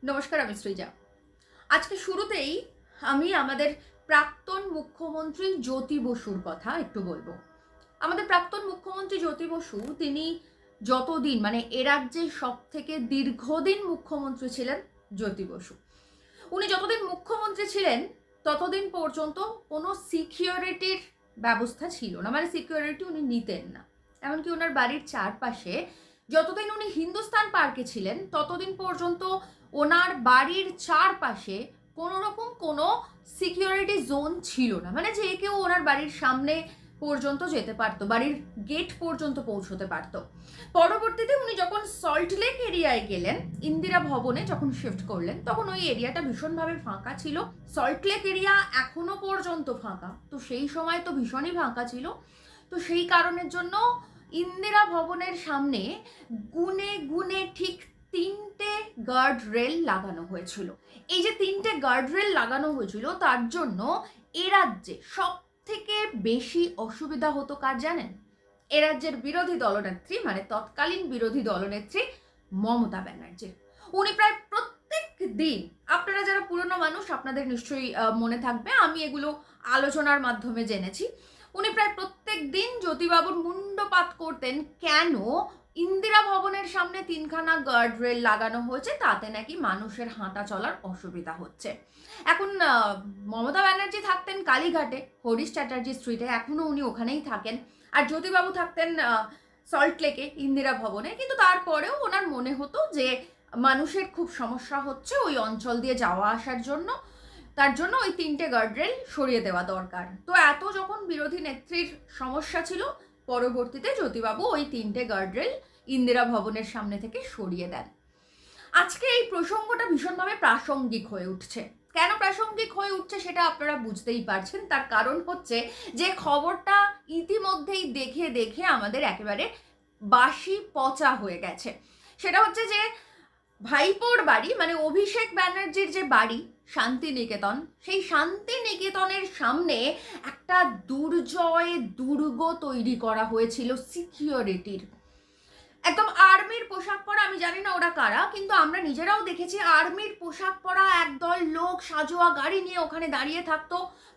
নমস্কার, আমি সৃজা। আজকে শুরুতেই আমি আমাদের প্রাক্তন মুখ্যমন্ত্রী জ্যোতি বসুর কথা একটু বলবো। আমাদের প্রাক্তন মুখ্যমন্ত্রী জ্যোতি বসু তিনি যতদিন এ রাজ্যে সবথেকে দীর্ঘদিন মুখ্যমন্ত্রী ছিলেন জ্যোতি বসু। উনি যতদিন মুখ্যমন্ত্রী ছিলেন ততদিন পর্যন্ত কোনো সিকিউরিটির ব্যবস্থা ছিল না, সিকিউরিটি উনি নিতেন না। এমনকি ওনার বাড়ির চারপাশে যতদিন উনি হিন্দুস্তান পার্কে ছিলেন ততদিন পর্যন্ত ওনার বাড়ির চারপাশে কোনো রকম কোনো সিকিউরিটি জোন ছিল না, যে কেউ ওনার বাড়ির সামনে পর্যন্ত যেতে পারতো, বাড়ির গেট পর্যন্ত পৌঁছতে পারতো। পরবর্তীতে উনি যখন সল্টলেক এরিয়ায় গেলেন, ইন্দিরা ভবনে যখন শিফট করলেন, তখন ওই এরিয়াটা ভীষণভাবে ফাঁকা ছিল। সল্টলেক এরিয়া এখনো পর্যন্ত ফাঁকা, তো সেই সময় তো ভীষণই ফাঁকা ছিল। তো সেই কারণের জন্য ইন্দিরা ভবনের সামনে গুনে গুনে ঠিক 3টে গার্ড রেল লাগানো হয়েছিল। এই যে 3টে গার্ড রেল লাগানো হয়েছিল তার জন্য এ রাজ্যে সব থেকে বেশি অসুবিধা হতো কার জানেন? এ রাজ্যের বিরোধী দলনেত্রী, তৎকালীন বিরোধী দলনেত্রী মমতা ব্যানার্জির। উনি প্রায় প্রত্যেক দিন, আপনারা যারা পুরনো মানুষ আপনাদের নিশ্চয়ই মনে থাকবে, আমি এগুলো আলোচনার মাধ্যমে জেনেছি, উনি প্রায় প্রত্যেক দিন জ্যোতিবাবুর মুন্ডপাত করতেন কেন ইন্দিরা ভবনের সামনে 3খানা গার্ড রেল লাগানো হয়েছে, তাতে নাকি মানুষের হাঁটা চলার অসুবিধা হচ্ছে। এখন মমতা ব্যানার্জি থাকতেন কালীঘাটে হরিশ চ্যাটার্জি স্ট্রিটে, এখনো উনি ওখানেই থাকেন, আর জ্যোতিবাবু থাকতেন সল্টলেকে ইন্দিরা ভবনে। কিন্তু তারপরেও ওনার মনে হতো যে মানুষের খুব সমস্যা হচ্ছে ওই অঞ্চল দিয়ে যাওয়া আসার জন্য, তার জন্য ওই 3টে গার্ড রেল সরিয়ে দেওয়া দরকার। তো এত যখন বিরোধী নেত্রীর সমস্যা ছিল, পরবর্তীতে জ্যোতিবাবু ওই 3টে গার্ড রেল ইন্দিরা ভবনের সামনে থেকে সরিয়ে দেন। আজকে এই প্রসঙ্গটা ভীষণভাবে প্রাসঙ্গিক হয়ে উঠছে। কেন প্রাসঙ্গিক হয়ে উঠছে সেটা আপনারা বুঝতেই পারছেন। তার কারণ হচ্ছে যে খবরটা ইতিমধ্যেই দেখে দেখে আমাদের একেবারে বাসি পচা হয়ে গেছে। সেটা হচ্ছে যে ভাইপোর বাড়ি, অভিষেক ব্যানার্জির যে বাড়ি শান্তিনিকেতন, সেই শান্তিনিকেতনের সামনে একটা দুর্জয় দুর্গ তৈরি করা হয়েছিল সিকিউরিটির। একদম আর্মির পোশাক পরা, আমি জানি না ওরা কারা, কিন্তু আমরা নিজেরাও দেখেছি আর্মির পোশাক পরা একদল লোক সাজোয়া গাড়ি নিয়ে ওখানে দাঁড়িয়ে থাকতো।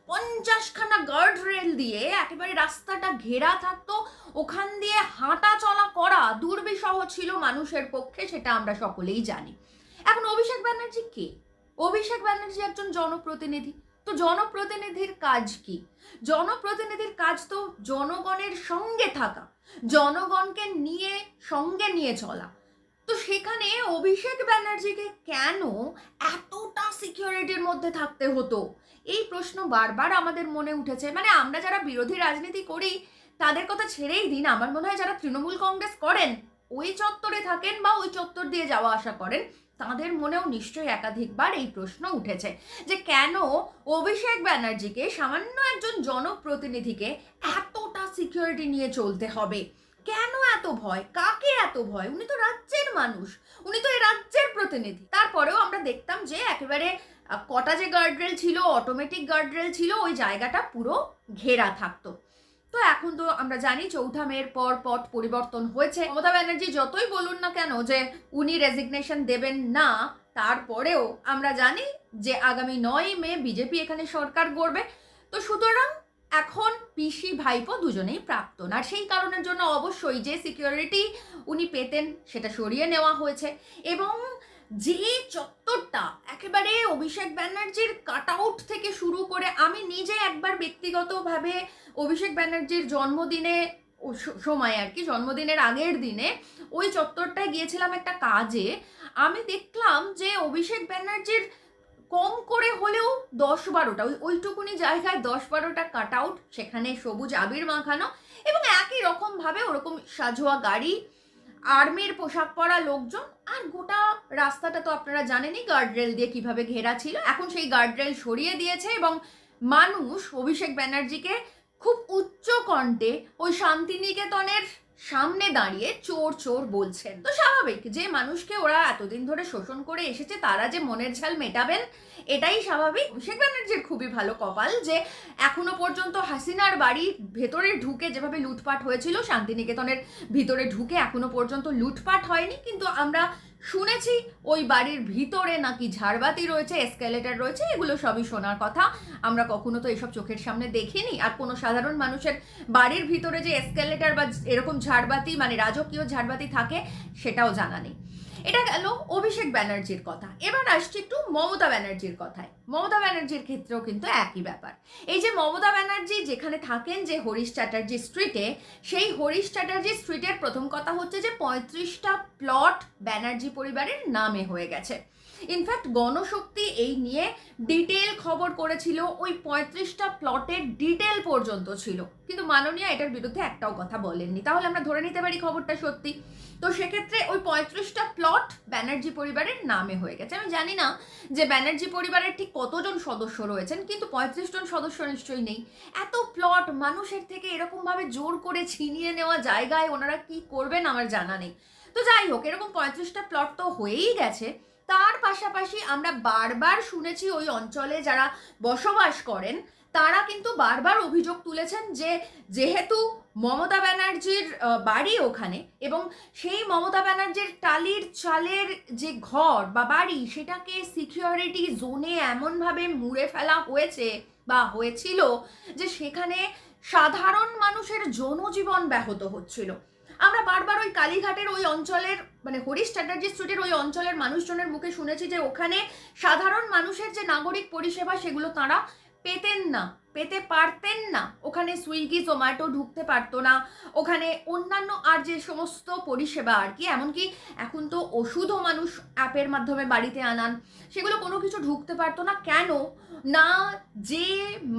50খানা গার্ড রেল দিয়ে একেবারে রাস্তাটা ঘেরা থাকতো। ওখান দিয়ে হাঁটা চলা করা দুর্বিষহ ছিল মানুষের পক্ষে, সেটা আমরা সকলেই জানি। এখন অভিষেক ব্যানার্জি কে? অভিষেক ব্যানার্জি একজন জনপ্রতিনিধি। তো জনপ্রতিনিধির কাজ কি? জনপ্রতিনিধির কাজ তো জনগণের সঙ্গে থাকা, জনগণকে নিয়ে সঙ্গে নিয়ে চলা। তো সেখানে অভিষেক ব্যানার্জিকে কেন এতটা সিকিউরিটির মধ্যে থাকতে হতো, এই প্রশ্ন বারবার আমাদের মনে উঠেছে। আমরা যারা বিরোধী রাজনীতি করি তাদের কথা ছেড়েই দিন, আমার মনে হয় যারা তৃণমূল কংগ্রেস করেন, ওই চত্বরে থাকেন বা ওই চত্বর দিয়ে যাওয়া আসা করেন, তাদের মনেও নিশ্চয়ই একাধিকবার এই প্রশ্ন উঠেছে যে কেন অভিষেক ব্যানার্জিকে, সামান্য একজন জনপ্রতিনিধিকে, এতটা সিকিউরিটি নিয়ে চলতে হবে। কেন এত ভয়? কাকে এত ভয়? উনি তো রাজ্যের মানুষ, উনি তো এই রাজ্যের প্রতিনিধি। তারপরেও আমরা দেখতাম যে একেবারে কটা যে গার্ডরেল ছিল, অটোমেটিক গার্ডরেল ছিল, ওই জায়গাটা পুরো ঘেরা থাকতো। তো এখন তো আমরা জানি 4 মের পর পট পরিবর্তন হয়েছে। মমতা ব্যানার্জি যতই বলুন না কেন যে উনি রেজিগনেশন দেবেন না, তারপরেও আমরা জানি যে আগামী 9 মে বিজেপি এখানে সরকার গড়বে। তো সুতরাং এখন পিসি ভাইপো দুজনেই প্রাক্তন, আর সেই কারণের জন্য অবশ্যই যে সিকিউরিটি উনি পেতেন সেটা সরিয়ে নেওয়া হয়েছে। এবং যে চত্বরটা একেবারে অভিষেক ব্যানার্জির কাট আউট থেকে শুরু করে, আমি নিজে একবার ব্যক্তিগতভাবে অভিষেক ব্যানার্জির জন্মদিনে সময় আর কি, জন্মদিনের আগের দিনে ওই চত্বরটায় গিয়েছিলাম একটা কাজে। আমি দেখলাম যে অভিষেক ব্যানার্জির কম করে হলেও 10-12টা, ওইটুকুনি জায়গায় 10-12টা কাট আউট, সেখানে সবুজ আবির মাখানো, এবং একই রকমভাবে ওরকম সাজোয়া গাড়ি, আর্মির পোশাক পরা লোকজন, আর গোটা রাস্তাটা তো আপনারা জানেনই গার্ডরেল দিয়ে কিভাবে ঘেরা ছিল। এখন সেই গার্ডরেল সরিয়ে দিয়েছে এবং মানুষ অভিষেক ব্যানার্জিকে খুব উচ্চ কণ্ঠে ওই শান্তিনিকেতনের সামনে দাঁড়িয়ে চোর চোর বলছেন। তো স্বাভাবিক যে মানুষকে ওরা এতদিন ধরে শোষণ করে এসেছে, তারা যে মনের ঝাল মেটাবেন, এটাই স্বাভাবিক। অভিষেক ব্যানার্জির খুবই ভালো কপাল যে এখনো পর্যন্ত হাসিনার বাড়ির ভেতরে ঢুকে যেভাবে লুটপাট হয়েছিল, শান্তিনিকেতনের ভিতরে ঢুকে এখনো পর্যন্ত লুটপাট হয়নি। কিন্তু আমরা শুনেছি ওই বাড়ির ভিতরে নাকি ঝাড়বাতি রয়েছে, এসকেলেটর রয়েছে, এগুলো সবই শোনার কথা। আমরা কখনো তো এসব চোখের সামনে দেখিনি। আর কোনো সাধারণ মানুষের বাড়ির ভিতরে যে এসকেলেটর বা এরকম ঝাড়বাতি মানে রাজকীয় ঝাড়বাতি থাকে সেটাও জানা নেই। এটা গেল অভিষেক ব্যানার্জির কথা। এবার আসছি একটু মমতা ব্যানার্জির কথায়। মমতা ব্যানার্জির ক্ষেত্রেও কিন্তু একই ব্যাপার। এই যে মমতা ব্যানার্জি যেখানে থাকেন যে হরিশ চ্যাটার্জি স্ট্রিটে, সেই হরিশ চ্যাটার্জি স্ট্রিটের প্রথম কথা হচ্ছে যে 35টা প্লট ব্যানার্জি পরিবারের নামে হয়ে গেছে। ইনফ্যাক্ট গণশক্তি এই নিয়ে ডিটেল খবর করেছিল, ওই 35টা প্লটের ডিটেল পর্যন্ত ছিল, কিন্তু মাননীয়া এটার বিরুদ্ধে একটাও কথা বলেননি। তাহলে আমরা ধরে নিতে পারি খবরটা সত্যি। তো সেক্ষেত্রে ওই 35টা প্লট ব্যানার্জি পরিবারের নামে হয়ে গেছে। আমি জানি না যে ব্যানার্জি পরিবারের ঠিক কতজন সদস্য রয়েছেন, কিন্তু 35 জন সদস্য নিশ্চয়ই নেই। এত প্লট মানুষের থেকে এরকমভাবে জোর করে ছিনিয়ে নেওয়া জায়গায় ওনারা কি করবেন আমার জানা নেই। তো যাই হোক, এরকম 35টা প্লট তো হয়েই গেছে। তার পাশাপাশি আমরা বারবার শুনেছি ওই অঞ্চলে যারা বসবাস করেন তারা কিন্তু বারবার অভিযোগ তুলেছেন যে যেহেতু মমতা ব্যানার্জির বাড়ি ওখানে, এবং সেই মমতা ব্যানার্জির টালির চালের যে ঘর বা বাড়ি সেটাকে সিকিউরিটি জোনে এমনভাবে মুড়ে ফেলা হয়েছে বা হয়েছিল যে সেখানে সাধারণ মানুষের জনজীবন ব্যাহত হচ্ছিল। আমরা বারবার ওই কালীঘাটের ওই অঞ্চলের মানে হরিশ চ্যাটার্জি স্ট্রিটের ওই অঞ্চলের মানুষজনের মুখে শুনেছি যে ওখানে সাধারণ মানুষের যে নাগরিক পরিষেবা সেগুলো তারা পেতেন না, পেতে পারতেন না। ওখানে সুইগি জোম্যাটো ঢুকতে পারতো না, ওখানে অন্যান্য আর যে সমস্ত পরিষেবা আর কি, এমনকি এখন তো ওষুধও মানুষ অ্যাপের মাধ্যমে বাড়িতে আনান, সেগুলো কোনো কিছু ঢুকতে পারতো না। কেন না, যে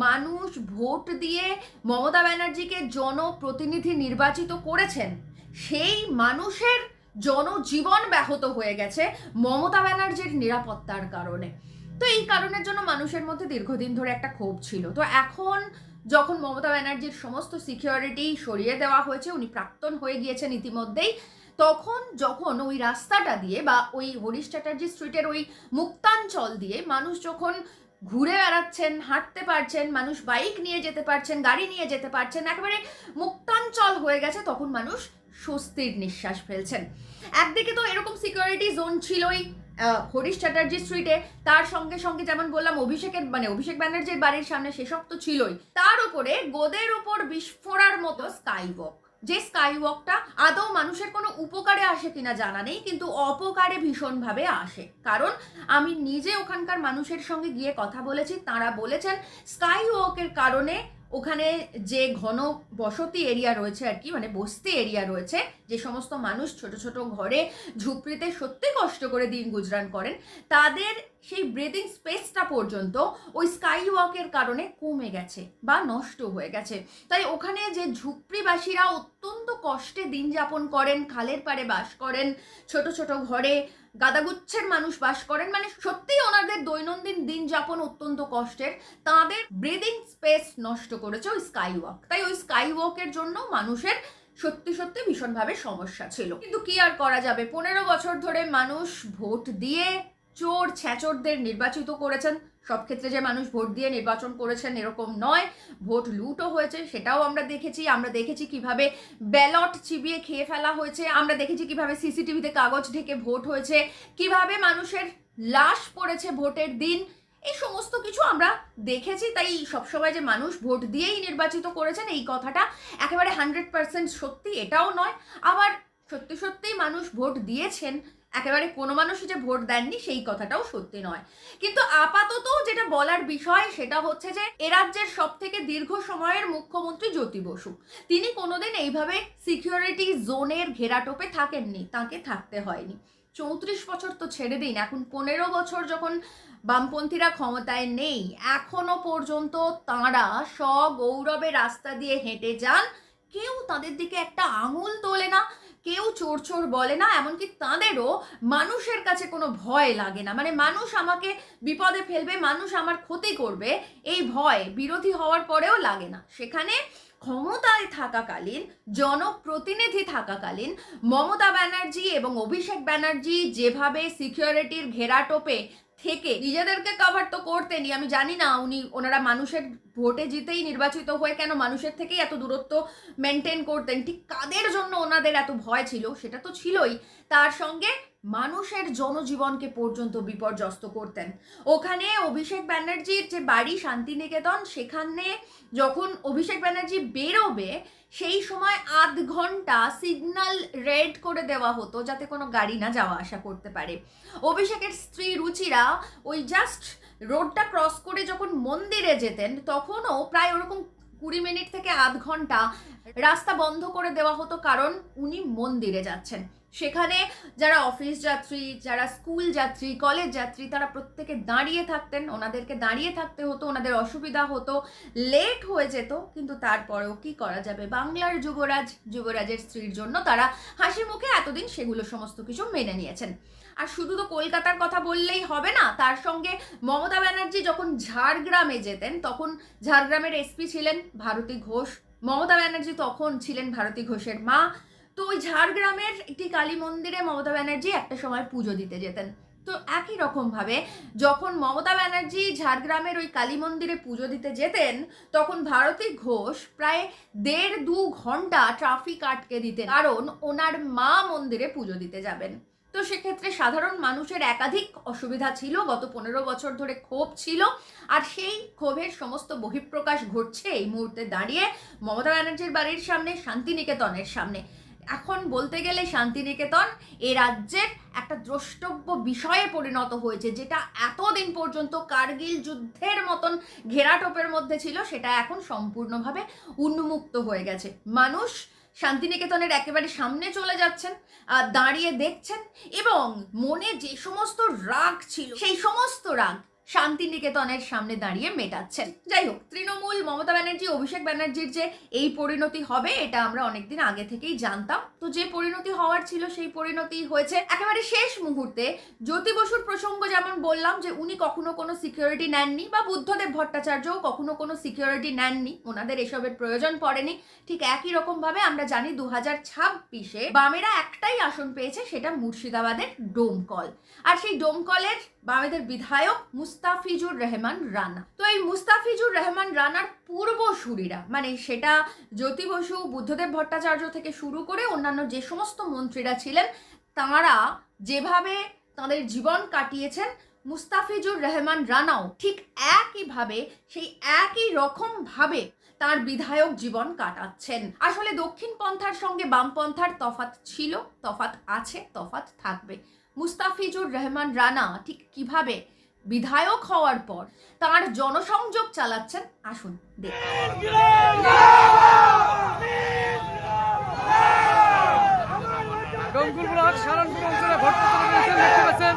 মানুষ ভোট দিয়ে মমতা ব্যানার্জিকে জনপ্রতিনিধি নির্বাচিত করেছেন সেই মানুষের জনজীবন ব্যাহত হয়ে গেছে মমতা ব্যানার্জির নিরাপত্তার কারণে। তো এই কারণের জন্য মানুষের মধ্যে দীর্ঘদিন ধরে একটা ক্ষোভ ছিল। তো এখন যখন মমতা ব্যানার্জির সমস্ত সিকিউরিটি সরিয়ে দেওয়া হয়েছে, উনি প্রাক্তন হয়ে গিয়েছেন ইতিমধ্যেই, তখন যখন ওই রাস্তাটা দিয়ে বা ওই হরিশ চ্যাটার্জি স্ট্রিটের ওই মুক্তাঞ্চল দিয়ে মানুষ যখন ঘুরে বেড়াচ্ছেন, হাঁটতে পারছেন, মানুষ বাইক নিয়ে যেতে পারছেন, গাড়ি নিয়ে যেতে পারছেন, একেবারে মুক্তাঞ্চল হয়ে গেছে, তখন মানুষ স্বস্তির নিঃশ্বাস ফেলছেন। একদিকে তো এরকম সিকিউরিটি জোন ছিলই হরিশ চ্যাটার্জি স্ট্রিটে, তার সঙ্গে সঙ্গে যেমন বললাম অভিষেক ব্যানার্জির বাড়ির সামনে সেসব তো ছিলই, তার উপরে গোদের উপর বিস্ফোরার মতো স্কাইওয়াক, যে স্কাইওয়াকটা আদৌ মানুষের কোনো উপকারে আসে কিনা জানা নেই, কিন্তু অপকারে ভীষণভাবে আসে। কারণ আমি নিজে ওখানকার মানুষের সঙ্গে গিয়ে কথা বলেছি, তারা বলেছেন স্কাইওয়াকের কারণে ওখানে যে ঘন বসতি এরিয়া রয়েছে আর কি, মানে বস্তি এরিয়া রয়েছে, যে সমস্ত মানুষ ছোট ছোট ঘরে ঝুপড়িতে সত্যি কষ্ট করে দিন গুজরান করেন, তাদের সেই ব্রিদিং স্পেসটা পর্যন্ত ওই স্কাই ওয়াকের কারণে কমে গেছে বা নষ্ট হয়ে গেছে। তাই ওখানে যে ঝুপড়িবাসীরা অত্যন্ত কষ্টে দিন যাপন করেন, খালের পাড়ে বাস করেন, ছোট ছোট ঘরে গাদাগুচ্ছের মানুষ বাস করেন, মানে সত্যিই ওনাদের দৈনন্দিন দিন যাপন অত্যন্ত কষ্টের, তাদের ব্রিদিং স্পেস নষ্ট করেছে ওই স্কাই ওয়াক। তাই ওই স্কাই ওয়াকের জন্য মানুষের সত্যি সত্যি ভীষণভাবে সমস্যা ছিল। কিন্তু কি আর করা যাবে, 15 বছর ধরে মানুষ ভোট দিয়ে চোর ছ্যাচোরদের নির্বাচিত করেছেন। সব ক্ষেত্রে যে মানুষ ভোট দিয়ে নির্বাচন করেছেন এরকম নয়, ভোট লুটও হয়েছে, সেটাও আমরা দেখেছি। আমরা দেখেছি কিভাবে ব্যালট চিবিয়ে খেয়ে ফেলা হয়েছে, আমরা দেখেছি কিভাবে সিসিটিভিতে কাগজ ঢেকে ভোট হয়েছে, কিভাবে মানুষের লাশ পড়েছে ভোটের দিন, এই সমস্ত কিছু আমরা দেখেছি। তাই সবসময় যে মানুষ ভোট দিয়েই নির্বাচিত করেছেন এই কথাটা একেবারে 100% সত্যি এটাও নয়, আবার সত্যি সত্যিই মানুষ ভোট দিয়েছেন, একেবারে কোনো মানুষই যে ভোট দেননি সেই কথাটাও সত্যি নয়। কিন্তু আপাতত যেটা বলার বিষয় সেটা হচ্ছে যে এ রাজ্যের সব থেকে দীর্ঘ সময়ের মুখ্যমন্ত্রী জ্যোতি বসু, তিনি কোনোদিন এইভাবে সিকিউরিটি জোনের ঘেরাটোপে থাকেননি, তাকে থাকতে হয়নি। 34 বছর তো ছেড়ে দিন, এখন 15 বছর যখন বামপন্থীরা ক্ষমতায় নেই, এখনো পর্যন্ত তাঁরা সগৌরবে রাস্তা দিয়ে হেঁটে যান, কেউ তাদের দিকে একটা আঙুল তোলে না, কেউ চোর চোর বলে না, এমনকি তাঁদেরও মানুষের কাছে কোনো ভয় লাগে না। মানে মানুষ আমাকে বিপদে ফেলবে, মানুষ আমার ক্ষতি করবে, এই ভয় বিরোধী হওয়ার পরেও লাগে না। সেখানে ক্ষমতায় থাকাকালীন, জনপ্রতিনিধি থাকাকালীন মমতা ব্যানার্জি এবং অভিষেক ব্যানার্জি যেভাবে সিকিউরিটির ঘেরাটোপে থেকে নিজেদেরকে কভার তো করতেনই, আমি জানি না ওনারা মানুষের ভোটে জিতেই নির্বাচিত হয়ে কেন মানুষের থেকেই এত দূরত্ব মেনটেন করতেন, ঠিক কাদের জন্য ওনাদের এত ভয় ছিল সেটা তো ছিলই। তার সঙ্গে মানুষের জনজীবনকে পর্যন্ত বিপর্যস্ত করতেন। ওখানে অভিষেক ব্যানার্জির যে বাড়ি শান্তিনিকেতন, সেখানে যখন অভিষেক ব্যানার্জি বেরোবে সেই সময় আধ ঘন্টা সিগন্যাল রেড করে দেওয়া হতো যাতে কোনো গাড়ি না যাওয়া আসা করতে পারে। অভিষেকের স্ত্রী রুচিরা ওই জাস্ট রোডটা ক্রস করে যখন মন্দিরে যেতেন তখনও প্রায় ওরকম 20 মিনিট থেকে আধ ঘন্টা রাস্তা বন্ধ করে দেওয়া হতো, কারণ উনি মন্দিরে যাচ্ছেন। সেখানে যারা অফিস যাত্রী, যারা স্কুল যাত্রী, কলেজ যাত্রী, তারা প্রত্যেকে দাঁড়িয়ে থাকতেন, ওনাদেরকে দাঁড়িয়ে থাকতে হতো, ওনাদের অসুবিধা হতো, লেট হয়ে যেত। কিন্তু তারপরেও কি করা যাবে, বাংলার যুবরাজের স্ত্রীর জন্য তারা হাসি মুখে এতদিন সেগুলো সমস্ত কিছু মেনে নিয়েছেন। আর শুধু তো কলকাতার কথা বললেই হবে না, তার সঙ্গে মমতা ব্যানার্জি যখন ঝাড়গ্রামে যেতেন তখন ঝাড়গ্রামের এসপি ছিলেন ভারতী ঘোষ, মমতা ব্যানার্জি তখন ছিলেন ভারতী ঘোষের মা। তো ওই ঝাড়গ্রামের একটি কালী মন্দিরে মমতা ব্যানার্জি একটা সময় পুজো দিতে যেতেন। তো একই রকমভাবে যখন মমতা ব্যানার্জি ঝাড়গ্রামের ওই কালী মন্দিরে পুজো দিতে যেতেন তখন ভারতী ঘোষ প্রায় 1.5-2 ঘন্টা ট্রাফিক আটকে দিতেন, কারণ ওনার মা মন্দিরে পুজো দিতে যাবেন। তো সেক্ষেত্রে সাধারণ মানুষের একাধিক অসুবিধা ছিল, গত 15 বছর ধরে ক্ষোভ ছিল, আর সেই ক্ষোভের সমস্ত বহিঃপ্রকাশ ঘটছে এই মুহূর্তে দাঁড়িয়ে মমতা ব্যানার্জির বাড়ির সামনে, শান্তিনিকেতনের সামনে। এখন বলতে গেলে শান্তিনিকেতন এ রাজ্যের একটা দ্রষ্টব্য বিষয়ে পরিণত হয়েছে, যেটা এতদিন পর্যন্ত কার্গিল যুদ্ধের মতন ঘেরাটোপের মধ্যে ছিল, সেটা এখন সম্পূর্ণভাবে উন্মুক্ত হয়ে গেছে। মানুষ শান্তিনিকেতনের একেবারে সামনে চলে যাচ্ছেন, দাঁড়িয়ে দেখছেন, এবং মনে যে সমস্ত রাগ ছিল সেই সমস্ত রাগ শান্তিনিকেতনের সামনে দাঁড়িয়ে মেটাচ্ছেন। যাই হোক, তৃণমূল, মমতা ব্যানার্জি, অভিষেক ব্যানার্জির যে এই পরিণতি হবে এটা আমরা অনেকদিন আগে থেকেই জানতাম। তো যে পরিণতি হওয়ার ছিল সেই পরিণতি হয়েছে। একেবারে শেষ মুহূর্তে জ্যোতি বসুর প্রসঙ্গ যেমন বললাম যে উনি কখনো কোনো সিকিউরিটি নেননি, বা বুদ্ধদেব ভট্টাচার্যও কখনো কোনো সিকিউরিটি নেননি, ওনাদের এসবের প্রয়োজন পড়েনি। ঠিক একই রকম ভাবে আমরা জানি 2026-এ বামেরা একটাই আসন পেয়েছে, সেটা মুর্শিদাবাদের ডোমকল। আর সেই ডোমকলের বামেদের বিধায়ক মুস্তাফিজুর রহমান রানা। তো এই মুস্তাফিজুর রহমান রানার পূর্বসূরীরা, মানে সেটা জ্যোতি বসু, বুদ্ধদেব ভট্টাচার্য থেকে শুরু করে অন্যান্য যে সমস্ত মন্ত্রীরা ছিলেন, তাঁরা যেভাবে তাদের জীবন কাটিয়েছেন, মুস্তাফিজুর রহমান রানাও ঠিক একইভাবে, সেই একই রকম ভাবে তার বিধায়ক জীবন কাটাচ্ছেন। আসলে দক্ষিণ পন্থার সঙ্গে বামপন্থার তফাৎ ছিল, তফাৎ আছে, তফাৎ থাকবে। মুস্তাফিজুর রহমান রানা ঠিক কিভাবে বিধায়ক হওয়ার পর তার জনসংযোগ চালাচ্ছেন, আসুন দেখুন। ডোমকল ব্লক সারানপুর অঞ্চলে ভোট প্রচার করেছেন, দেখতে পাচ্ছেন